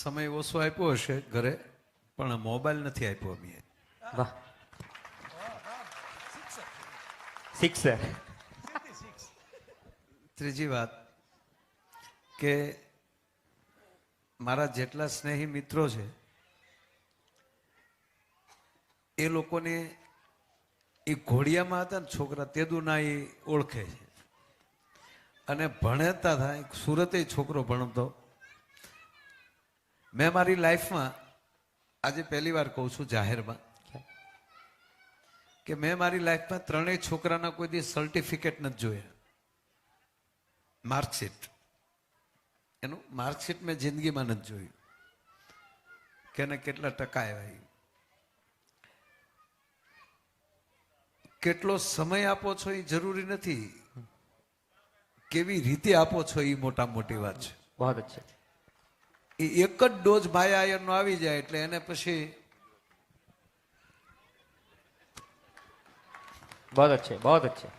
સમય ઓછો આપ્યો હશે ઘરે, પણ મોબાઈલ નથી આપ્યો અમે. વાહ, સિક્સર. ત્રીજી વાત કે મારા જેટલા સ્નેહી મિત્રો છે એ લોકોને એ ઘોડિયામાં હતા ને છોકરા તેદુના એ ઓળખે છે. અને ભણતા થાય સુરતે છોકરો ભણતો. મેં મારી લાઈફમાં આજે પહેલી વાર કહું છું જાહેરમાં કે મેં મારી લાઈફમાં ત્રણેય છોકરાના કોઈ દી સર્ટિફિકેટ નથી જોયા. માર્કશીટ, એનું માર્કશીટ મેં જિંદગીમાં નથી જોયું કે એને કેટલા ટકા આવ્યા. કેટલો સમય આપો છો એ જરૂરી નથી, કેવી રીતે આપો છો એ મોટા મોટી વાત છે. બહુ અચ્છા. એ એક જ ડોઝ માયા આયનનો આવી જાય એટલે એને પછી બહુ અચ્છા, બહુ અચ્છા.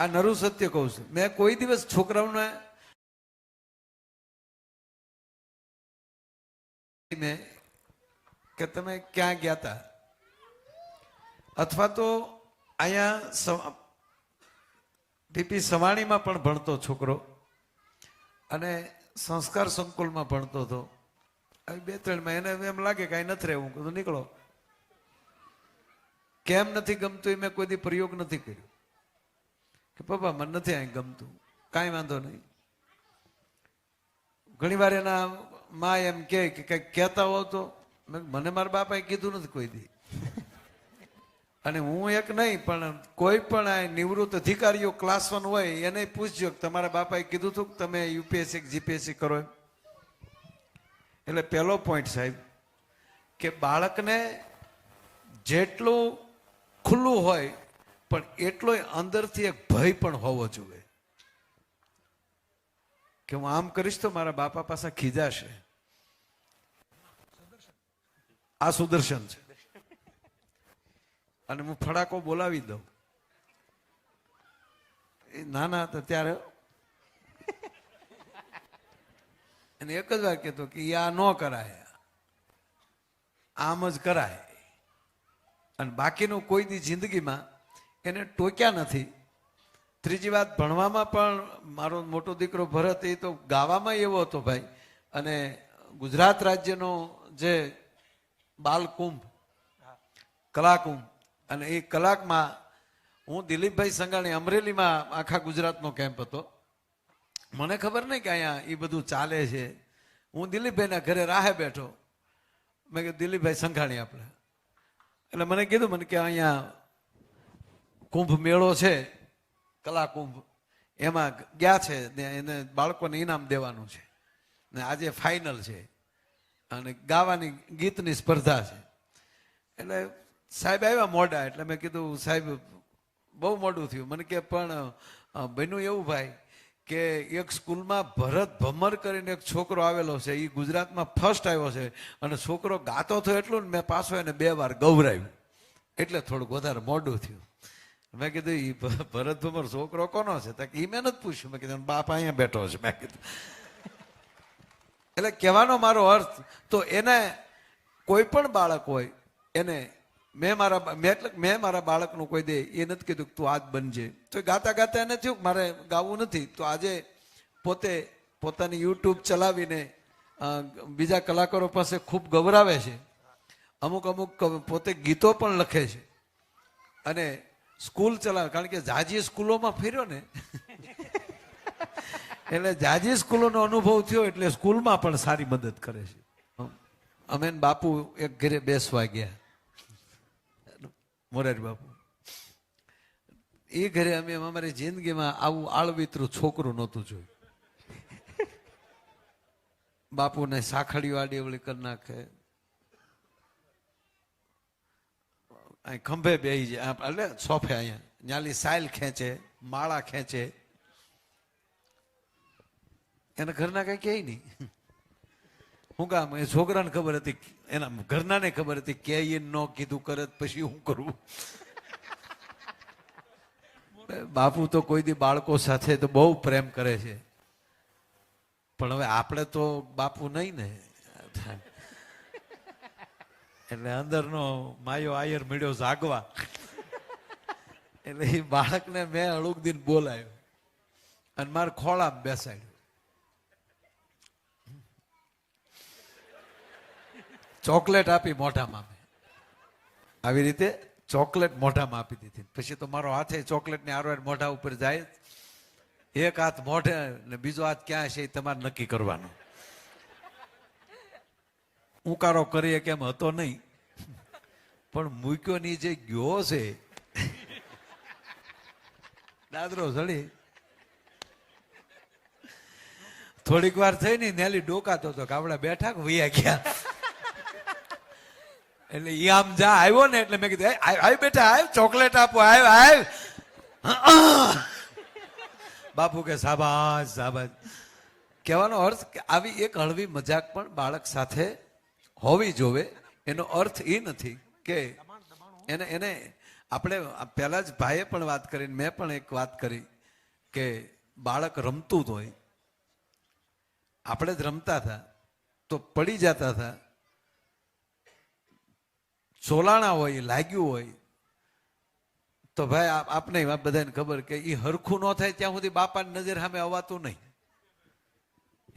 આ નરું સત્ય કહું છું. મેં કોઈ દિવસ છોકરાઓને કે તમે ક્યાં ગયા હતા, અથવા તો અહીંયા પીપી સવાણીમાં પણ ભણતો છોકરો અને સંસ્કાર સંકુલમાં ભણતો હતો. આવી બે ત્રણમાં એને એમ લાગે કાંઈ નથી રહેવું, કીધું નીકળો. કેમ નથી ગમતું એ મેં કોઈ દી પ્રયોગ નથી કર્યો કે પપ્પા મને નથી અહીં ગમતું, કાંઈ વાંધો નહીં. ઘણી વાર એના માં એમ કે કંઈક કહેતા હો તો મને મારા બાપાએ કીધું નથી કોઈ દી. અને હું એક નહીં પણ કોઈ પણ આ નિવૃત્ત અધિકારીઓ ક્લાસ 1 હોય એને પૂછજો કે તમારા બાપાએ કીધું હતું કે તમે યુપીએસસી જીપીએસસી કરો એમ. એટલે પહેલો પોઈન્ટ સાહેબ કે બાળકને જેટલું ખુલ્લું હોય પણ એટલો અંદરથી એક ભય પણ હોવો જોઈએ કે હું આમ કરીશ તો મારા બાપા પાસે ખીજાશે. આ સુદર્શન છે અને હું ફડાકો બોલાવી દઉં. એ નાના હતા ત્યારે એને એક જ વાર કહેતો કે આ ન કરાય, આમ જ કરાય. અને બાકીનું કોઈ દી જિંદગીમાં એને ટોક્યા નથી. ત્રીજી વાત, ભણવામાં પણ મારો મોટો દીકરો ભરત એ તો ગાવામાં એવો હતો ભાઈ. અને ગુજરાત રાજ્યનો જે બાલકુંભ, કલાકુંભ, અને એ કલાકમાં હું દિલીપભાઈ સંઘાણી અમરેલીમાં આખા ગુજરાતનો કેમ્પ હતો. મને ખબર નહીં કે અહીંયા એ બધું ચાલે છે. હું દિલીપભાઈના ઘરે રાહે બેઠો. મેં કીધું દિલીપભાઈ સંઘાણી આપણે, એટલે મને કીધું મને કે અહીંયા કુંભ મેળો છે, કલાકુંભ, એમાં ગયા છે ને એને બાળકોને ઇનામ દેવાનું છે ને આજે ફાઇનલ છે અને ગાવાની ગીતની સ્પર્ધા છે. એટલે સાહેબ આવ્યા મોડા, એટલે મેં કીધું સાહેબ બહુ મોડું થયું. મને કે પણ બન્યું એવું ભાઈ કે એક સ્કૂલમાં ભરત ભમર કરીને એક છોકરો આવેલો છે, એ ગુજરાતમાં ફર્સ્ટ આવ્યો છે અને છોકરો ગાતો થયો એટલું ને મેં પાછો એને 2 વાર ગૌરાવ્યું એટલે થોડુંક વધારે મોડું થયું. મેં કીધું એ ભરત ભમર છોકરો કોનો છે? તો એ મેં નથી પૂછ્યું. મેં કીધું બાપ અહીંયા બેઠો છે. મેં કીધું એટલે કહેવાનો મારો અર્થ તો એને કોઈ પણ બાળક હોય એને મેં મારા બાળકનું કોઈ દે એ નથી કીધું કે તું આજ બનજે. તો ગાતા ગાતા એને થયું કે મારે ગાવું નથી. તો આજે પોતે પોતાની યુટ્યુબ ચલાવીને બીજા કલાકારો પાસે ખૂબ ગૌરાવે છે. અમુક પોતે ગીતો પણ લખે છે અને સ્કૂલ ચલાવે. કારણ કે જાજી સ્કૂલોમાં ફેર્યો ને એટલે જાજી સ્કૂલોનો અનુભવ થયો એટલે સ્કૂલમાં પણ સારી મદદ કરે છે. અમે બાપુ એક ઘરે બેસવા ગયા, મોરારી બાપુ. એ ઘરે અમે અમારી જિંદગીમાં આવું આળવિતરું છોકરું નહોતું જોયું. બાપુને સાખડીઓ આડી કરી નાખે, અહીં ખંભે બેસી જાય એટલે સોફે અહીંયા ન્યાલી સાયલ ખેંચે, માળા ખેંચે. એના ઘરના કઈ કહે નહીં. હું કામ એ છોકરાને ખબર હતી, એના ઘરનાને ખબર હતી કે એ ન કીધું કરે પછી હું કરું. બાપુ તો કોઈ દી બાળકો સાથે તો બહુ પ્રેમ કરે છે, પણ હવે આપણે તો બાપુ નહીં ને. એટલે અંદરનો માયો આયર મળ્યો જાગવા. એટલે એ બાળકને મેં અળુક દિન બોલાયો અને મારા ખોળામાં બેસાડ્યો. ચોકલેટ આપી મોઢામાં. મેં આવી રીતે ચોકલેટ મોઢામાં આપી દીધી. પછી તો મારો હાથે ચોકલેટની આરો મોઢા ઉપર જાય. એક હાથ મોઢે ને બીજો હાથ ક્યાં છે એ તમારે નક્કી કરવાનું. ઉકારો કરીએ કેમ હતો નહીં, પણ મૂક્યો ની જે ગયો છે દાદરો સળી. થોડીક વાર થઈ ને નેલી ડોકાતો હતો કે આપડે બેઠા કે વૈયા ગયા. એટલે ઈ આમ જા આવ્યો ને એટલે મેં કીધું આવ બેટા આવ, ચોકલેટ આપો, આવ આવ. બાપુ કે શાબાશ શાબાશ. કહેવાનો અર્થ કે આવી એક હળવી મજાક પણ બાળક સાથે હોવી જોવે. એનો અર્થ એ નથી કે એને એને આપણે પહેલા જ ભાઈએ પણ વાત કરી, મેં પણ એક વાત કરી કે બાળક રમતું જ હોય. આપણે જ રમતા હતા તો પડી જતા હતા, ચોલાણા હોય, લાગ્યું હોય તો ભાઈ આપને બધાને ખબર કે એ હરખું ન થાય ત્યાં સુધી બાપાની નજર સામે અવાતું નહીં.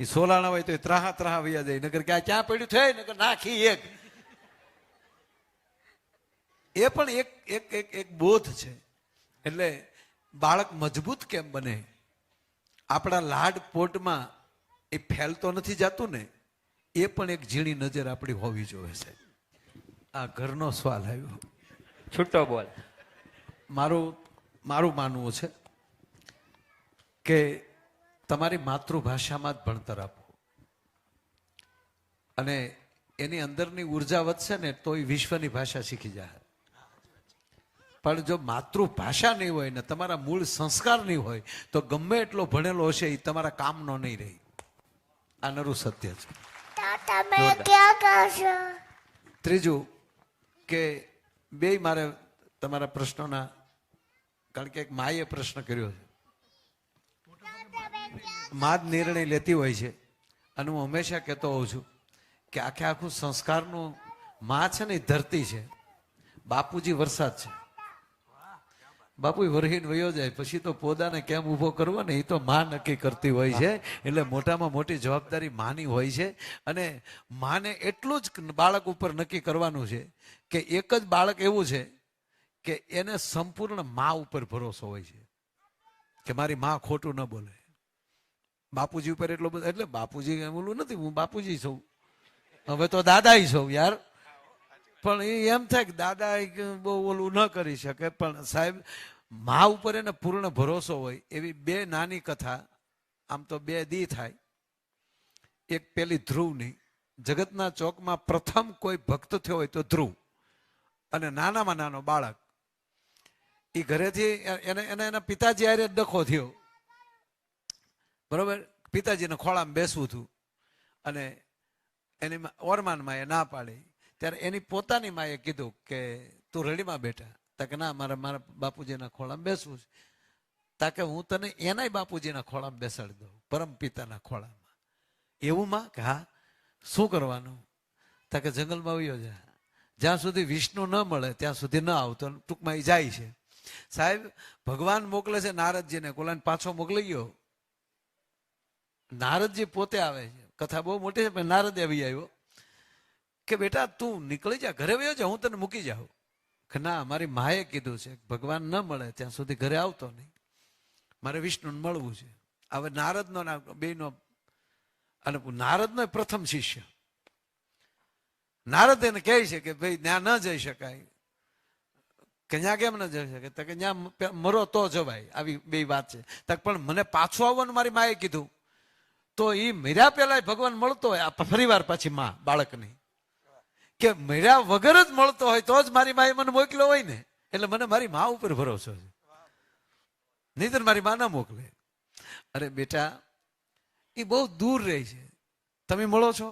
એ સોલાણા હોય તો એ ત્રાહા ત્રાહા વૈયા જાય. નગર ક્યાં પડ્યું થાય નગર નાખી એક. એ પણ એક એક એક એક બોધ છે. એટલે બાળક મજબૂત કેમ બને? આપણા લાડ પોટમાં એ ફેલતો નથી જતું ને, એ પણ એક ઝીણી નજર આપણી હોવી જોઈએ છે. આ ઘરનો સવાલ આવ્યો. છૂટો બોલ. મારું માનવું છે કે તમારી માતૃભાષામાં જ ભણતર આપો અને એની અંદરની ઉર્જા વધશે ને તો એ વિશ્વની ભાષા શીખી જાય. પણ જો માતૃભાષા નહીં હોય ને તમારા મૂળ સંસ્કાર નહીં હોય તો ગમે એટલો ભણેલો હશે એ તમારા કામનો નહીં રહે. આ નરું સત્ય છે. તમે ક્યાં કરશો? ત્રીજું કે બે મારે તમારા પ્રશ્નોના, કારણ કે એક માએ પ્રશ્ન કર્યો છે. માં જ નિર્ણય લેતી હોય છે અને હું હંમેશા કહેતો હોઉં છું કે આખે આખું સંસ્કારનું માં છે ને એ ધરતી છે, બાપુજી વરસાદ છે. બાપુ વરહીને વયો જાય પછી તો પોદાને કેમ ઊભો કરવો ને એ તો માં નક્કી કરતી હોય છે. એટલે મોટામાં મોટી જવાબદારી માની હોય છે અને માને એટલું જ બાળક ઉપર નક્કી કરવાનું છે કે એક જ બાળક એવું છે કે એને સંપૂર્ણ માં ઉપર ભરોસો હોય છે કે મારી માં ખોટું ન બોલે. બાપુજી ઉપર એટલો બધો, એટલે બાપુજી બોલું નથી, હું બાપુજી છું, હવે તો દાદા છું યાર. પણ એ એમ થાય કે દાદા બહુ ઓલું ન કરી શકે, પણ સાહેબ મા ઉપર એને પૂર્ણ ભરોસો હોય. એવી બે નાની કથા, આમ તો બે દી થાય. એક પેલી ધ્રુવની. જગતના ચોકમાં પ્રથમ કોઈ ભક્ત થયો હોય તો ધ્રુવ, અને નાનામાં નાનો બાળક. એ ઘરેથી એના પિતાજી હારે ડખો થયો, બરોબર. પિતાજીને ખોળામાં બેસવું હતું અને એની ઓરમાન માએ ના પાડી. ત્યારે એની પોતાની માએ કીધું કે તું રેડીમાં બેઠા? તાકે ના, મારા બાપુજીના ખોળામાં બેસવું છે. તાકે હું તને એનાય બાપુજીના ખોળામાં બેસાડી દઉં, પરમ પિતાના ખોળામાં. એવું માં કે હા. શું કરવાનું? તાકે જંગલમાં વયો જા, જ્યાં સુધી વિષ્ણુ ન મળે ત્યાં સુધી ન આવતો. ટૂંકમાં એ જાય છે. સાહેબ ભગવાન મોકલે છે નારદજીને, કોલાને પાછો મોકલી ગયો. નારદજી પોતે આવે છે. કથા બહુ મોટી છે પણ નારદ આવી આવ્યો કે બેટા તું નીકળી જા, ઘરે વયો જા, હું તને મૂકી જાઉં. કે ના, મારી માએ કીધું છે ભગવાન ન મળે ત્યાં સુધી ઘરે આવતો નહીં, મારે વિષ્ણુને મળવું છે. હવે નારદનો બેનો, અને નારદનો પ્રથમ શિષ્ય. નારદ એને કહે છે કે ભાઈ ત્યાં ન જઈ શકાય. કે ત્યાં કેમ ન જઈ શકે? તો કે ત્યાં મરો તો જવાય. આવી બે વાત છે. તક પણ મને પાછું આવવાનું મારી માએ કીધું. તો એ મર્યા પેલા ભગવાન મળતો હોય. આ ફરી વાર પાછી માં બાળકની કે મર્યા વગર જ મળતો હોય તો જ મારી માએ મને મોકલ્યો હોય ને. એટલે મને મારી મા ઉપર ભરોસો છે, નહીતર મારી મા ના મોકલે. અરે બેટા, એ બહુ દૂર રહે છે, તમે મળો છો?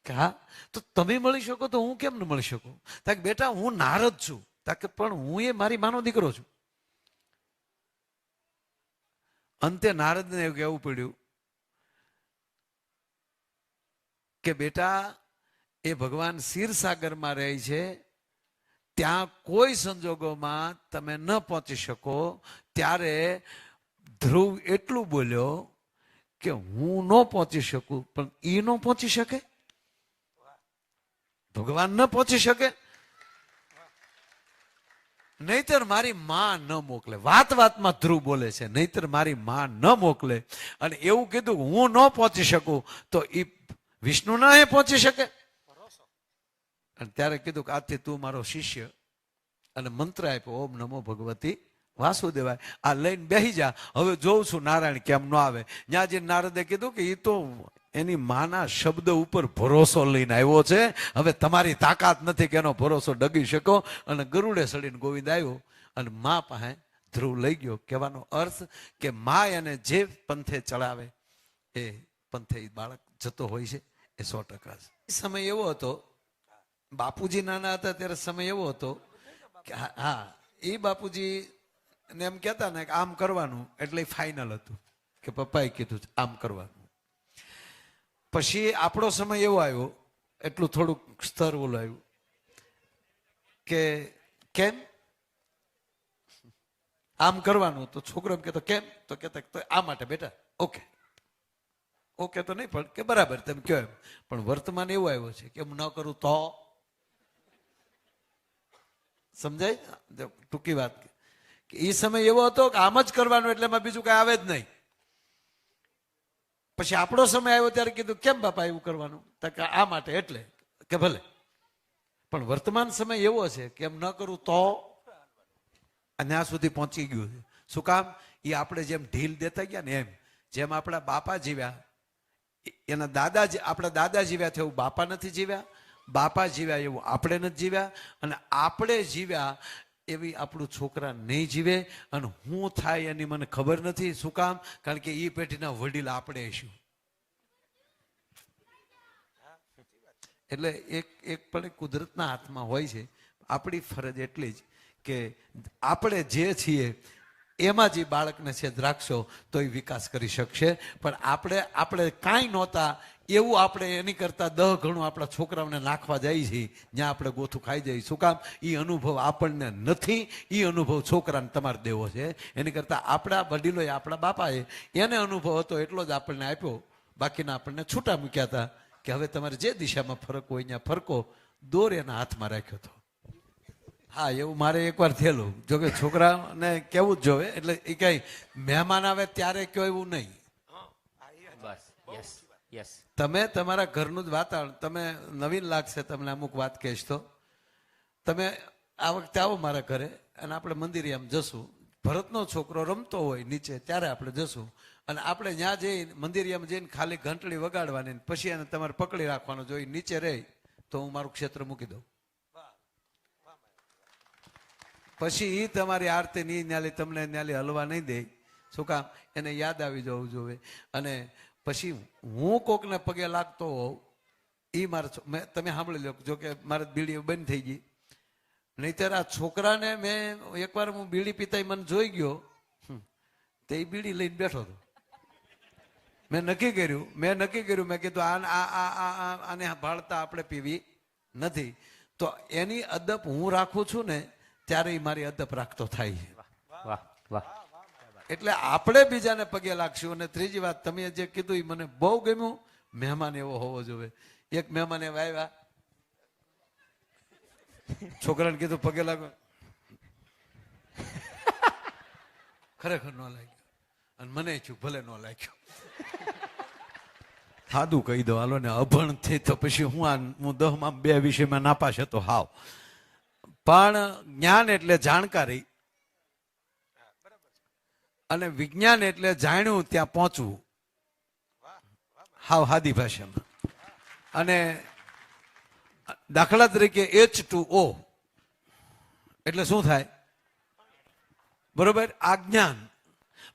કે હા. તો તમે મળી શકો તો હું કેમ ન મળી શકું? તાકે બેટા હું નારદ છું. તાકે પણ હું એ મારી માનો દીકરો છું. અંતે નારદને એવું કહેવું પડ્યું કે બેટા એ ભગવાન ક્ષીરસાગરમાં રહે છે. ત્યાં કોઈ સંજોગોમાં તમે ન પહોંચી શકો ત્યારે ધ્રુવ એટલું બોલ્યો કે હું ન પહોંચી શકું, પણ એ ન પહોંચી શકે, ભગવાન ન પહોંચી શકે, નહીતર મારી માં ન મોકલે. વાત વાતમાં ધ્રુવ બોલે છે, નહીતર મારી માં ન મોકલે. અને એવું કીધું હું ન પહોંચી શકું તો એ વિષ્ણુ ના એ પહોંચી શકે. અને ત્યારે કીધું કે આજથી તું મારો શિષ્ય, અને મંત્ર આપ્યો ઓમ નમો ભગવતી વાસુદેવાય. આ લઈને બેસી જા, હવે જોઉં છું નારાયણ કેમ ન આવે. ત્યાં જઈને નારદે કીધું કે એ તો એની માના શબ્દ ઉપર ભરોસો લઈને આવ્યો છે, હવે તમારી તાકાત નથી કે એનો ભરોસો ડગી શકો. અને ગરુડે સડીને ગોવિંદ આવ્યો અને મા પાસે ધ્રુવ લઈ ગયો. કહેવાનો અર્થ કે મા એને જે પંથે ચડાવે એ પંથે બાળક જતો હોય છે, એ 100% છે. સમય એવો હતો, બાપુજી નાના હતા ત્યારે સમય એવો હતો કે હા, એ બાપુજી ને એમ કહેતા ને કે આમ કરવાનું, એટલે ફાઇનલ હતું કે પપ્પાએ કીધું આમ કરવાનું. પછી આપણો સમય એવો આવ્યો, એટલું થોડુંક સ્તર ઓલું આવ્યું કે કેમ આમ કરવાનું. તો છોકરો એમ કહેતો કેમ, તો કહેતા તો આ માટે બેટા. ઓકે ઓકે તો નહીં પણ કે બરાબર તેમ કહો એમ. પણ વર્તમાન એવું આવ્યો છે કે એમ ન કરું તો, સમજાય? ટૂંકી વાત કે એ સમય એવો હતો કે આમ જ કરવાનું, એટલે એમાં બીજું કઈ આવે જ નહીં. પછી આપણો સમય આવ્યો ત્યારે કીધું કેમ બાપા એવું કરવાનું, તો કે આ માટે, એટલે કે ભલે. પણ વર્તમાન સમય એવો છે કે એમ ન કરું તો, ત્યાં સુધી પહોંચી ગયું છે. શું કામ? એ આપણે જેમ ઢીલ દેતા ગયા ને એમ, જેમ આપણા બાપા જીવ્યા, એના દાદા, આપણા દાદા જીવ્યા છે એવું બાપા નથી જીવ્યા, બાપા જીવ્યા એવું આપણે નથી જીવ્યા, અને આપણે જીવ્યા એવી આપણું છોકરા નહીં જીવે. અને હું થાય એની મને ખબર નથી. શું કામ? કારણ કે એ પેઢીના વડીલ આપણે શું. એટલે એક પણ કુદરતના હાથમાં હોય છે. આપણી ફરજ એટલી જ કે આપણે જે છીએ એમાં જે બાળકને છેદ રાખશો તો એ વિકાસ કરી શકશે. પણ આપણે કાંઈ નહોતા એવું આપણે એની કરતા 10 ગણું આપણા છોકરાઓને નાખવા જઈએ છીએ, જ્યાં આપણે ગોથું ખાઈ જઈએ. શું કામ? એ અનુભવ આપણને નથી, એ અનુભવ છોકરાને તમારે દેવો છે. એની કરતા આપણા વડીલોએ, આપણા બાપાએ એને અનુભવ હતો એટલો જ આપણને આપ્યો, બાકીના આપણને છૂટા મૂક્યા હતા કે હવે તમારે જે દિશામાં ફરક હોય ત્યાં ફરકો. દોર એના હાથમાં રાખ્યો હતો. હા, એવું મારે એકવાર થયેલું. જોકે છોકરાને કેવું જ જોવે, એટલે એ કઈ મહેમાન આવે ત્યારે કયો એવું નહીં. બસ યસ યસ. તમે તમારા ઘરનું જ વાતાવરણ, તમે નવીન લાગશે તમને અમુક વાત કહીશ તો, તમે આ વખતે આવો મારા ઘરે અને આપણે મંદિરે આમ જશું. ભરતનો છોકરો રમતો હોય નીચે ત્યારે આપણે જશું, અને આપણે ત્યાં જઈ મંદિરિયામાં જઈને ખાલી ઘંટડી વગાડવાની, પછી એને તમારે પકડી રાખવાનો. જો એ નીચે રહે તો હું મારું ક્ષેત્ર મૂકી દઉં. પછી એ તમારી આરતી ની ન્યાલી તમને ન્યાલી હલવા નહીં દે. શું કામ? એને યાદ આવી જવું જોવે. અને પછી હું કોકને પગે લાગતો હોઉં, એ મારા, તમે સાંભળી લો, જો કે મારે બીડી બંધ થઈ ગઈ. નહીતર આ છોકરાને મેં એકવાર હું બીડી પીતા મને જોઈ ગયો, તો એ બીડી લઈને બેઠો હતો. મેં નક્કી કર્યું મેં કીધું આને ભાળતા આપણે પીવી નથી. તો એની અદબ હું રાખું છું ને ત્યારે એ મારી અદબ રાખતો થાય છે. વાહ વાહ. એટલે આપણે બીજાને પગે લાગશું. અને ત્રીજી વાત તમે જે કીધું એ મને બહુ ગમ્યું. મહેમાન એવો હોવો જોઈએ. એક મહેમાન એવા આવ્યા, છોકરાને કીધું પગે લાગો, ખરેખર ન લાગ્યો. અને મને છું ભલે ન લાગ્યો. સાદું કહી દો હાલો ને, અભણ થઈ તો પછી હું 10માં 2 વિષયમાં નાપાસ હતો હાવ. પણ જ્ઞાન એટલે જાણકારી, અને વિજ્ઞાન એટલે જાણ્યું ત્યાં પહોંચવું, હાવ હાદી ભાષામાં. અને દાખલા તરીકે H2O એટલે શું થાય? બરોબર, આ જ્ઞાન.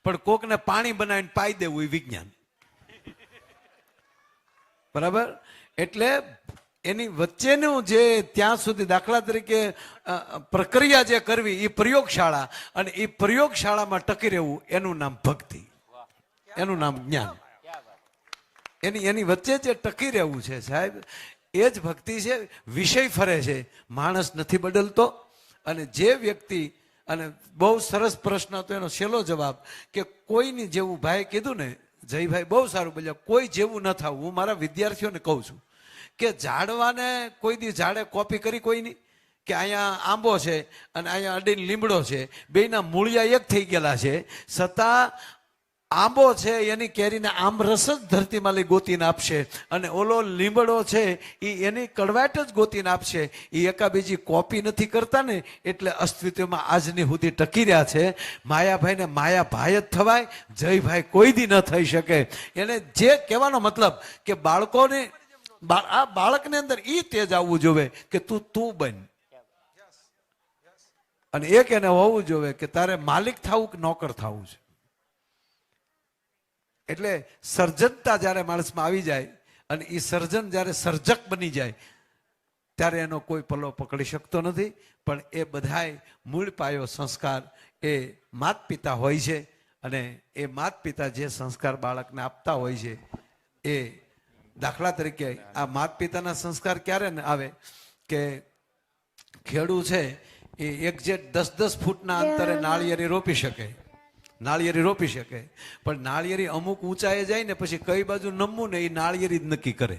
પણ કોકને પાણી બનાવીને પાઈ દેવું એ વિજ્ઞાન. બરાબર? એટલે એની વચ્ચેનું જે ત્યાં સુધી, દાખલા તરીકે પ્રક્રિયા જે કરવી એ પ્રયોગશાળા, અને એ પ્રયોગશાળામાં ટકી રહેવું એનું નામ ભક્તિ, એનું નામ જ્ઞાન. એની વચ્ચે જે ટકી રહેવું છે સાહેબ, એ જ ભક્તિ છે. વિષય ફરે છે, માણસ નથી બદલતો. અને જે વ્યક્તિ, અને બહુ સરસ પ્રશ્ન હતો એનો છેલ્લો જવાબ, કે કોઈની જેવું ભાઈ કીધું ને, જયભાઈ બહુ સારું બોલ્યા, કોઈ જેવું ન થવું. હું મારા વિદ્યાર્થીઓને કહું છું કે ઝાડવાને કોઈ દી ઝાડે કોપી કરી કોઈની, કે અહીંયા આંબો છે અને અહીંયા અડીને લીમડો છે, બેયના મૂળિયા એક થઈ ગયેલા છે, છતાં આંબો છે એની કેરીને આમ રસ જ ધરતીમાં લઈ ગોતીને આપશે, અને ઓલો લીમડો છે એ એની કડવાટ જ ગોતીને આપશે. એ એકાબીજી કોપી નથી કરતા ને, એટલે અસ્તિત્વમાં આજની સુધી ટકી રહ્યા છે. માયાભાઈને માયાભાઈ જ થવાય, જયભાઈ કોઈ દી ન થઈ શકે. એને જે કહેવાનો મતલબ કે બાળકોને, આ બાળકની અંદર એ તેજ આવવું જોવે કે તું બન, અને એક એને હોવું જોવે કે તારે માલિક થવું કે નોકર થવું છે. એટલે સર્જનતા જ્યારે માણસમાં આવી જાય અને એ સર્જન જ્યારે સર્જક બની જાય ત્યારે એનો કોઈ પલ્લો પકડી શકતો નથી. પણ એ બધાય મૂળ પાયો સંસ્કાર એ માત પિતા હોય છે, અને એ માત પિતા જે સંસ્કાર બાળકને આપતા હોય છે, એ દાખલા તરીકે આ માત પિતાના સંસ્કાર ક્યારે આવે કે ખેડૂત છે એ એક્ઝેક્ટ 10-10 ફૂટના અંતરે નાળિયેરી રોપી શકે, નાળિયેરી રોપી શકે, પણ નાળિયેરી અમુક ઊંચાએ જાય ને પછી કઈ બાજુ નમવું ને એ નાળિયેરી જ નક્કી કરે.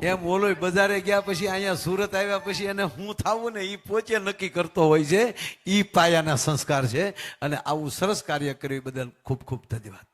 એમ ઓલો બજારે ગયા પછી અહીંયા સુરત આવ્યા પછી એને હું થાવું ને એ પોતે નક્કી કરતો હોય છે. એ પાયાના સંસ્કાર છે. અને આવું સરસ કાર્ય કર્યું બદલ ખૂબ ખૂબ ધન્યવાદ.